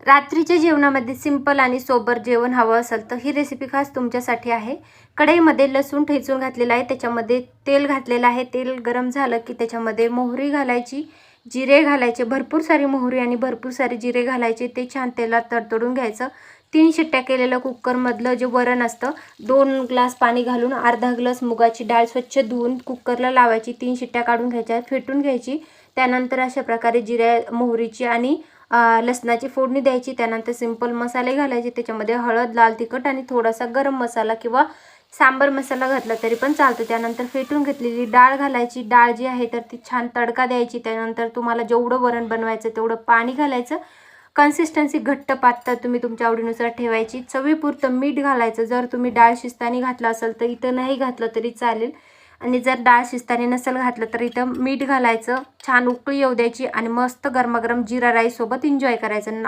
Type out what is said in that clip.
रात्रीच्या जेवणामध्ये सिंपल आणि सोबर जेवण हवं असेल तर ही रेसिपी खास तुमच्यासाठी आहे। कढईमध्ये लसूण ठेचून घातलेला आहे, त्याच्यामध्ये तेल घातलेलं आहे। तेल गरम झालं की त्याच्यामध्ये मोहरी घालायची, जिरे घालायचे, भरपूर सारी मोहरी आणि भरपूर सारे जिरे घालायचे। ते छान तेलात तडतडून घ्यायचं। 3 शिट्ट्या केलेलं कुकरमधलं जे वरण असतं 2 ग्लास पाणी घालून अर्धा ग्लास मुगाची डाळ स्वच्छ धुवून कुकरला लावायची, 3 शिट्ट्या काढून घ्यायच्या, फेटून घ्यायची। त्यानंतर अशा प्रकारे जिरे मोहरीची आणि लसणाची फोडणी द्यायची। त्यानंतर सिंपल मसाले घालायचे, त्याच्यामध्ये हळद, लाल तिखट आणि थोडासा गरम मसाला किंवा सांबर मसाला घातला तरी पण चालतो। त्यानंतर फेटून घेतलेली डाळ घालायची। डाळ जी आहे तर ती छान तडका द्यायची। त्यानंतर तुम्हाला जेवढं वरण बनवायचं तेवढं पाणी घालायचं। कन्सिस्टन्सी घट्ट पातळ तुम्ही तुमच्या आवडीनुसार ठेवायची। चवीपुरतं मीठ घालायचं। जर तुम्ही डाळ शिजताना घातलं असेल तर इथं नाही घातलं तरी चालेल, आणि जर डाळ शिजताना नसेल घातलं तर इथं मीठ घालायचं। छान उकळी येऊ द्यायची आणि मस्त गरमागरम जीरा राईस सोबत एन्जॉय करायचं।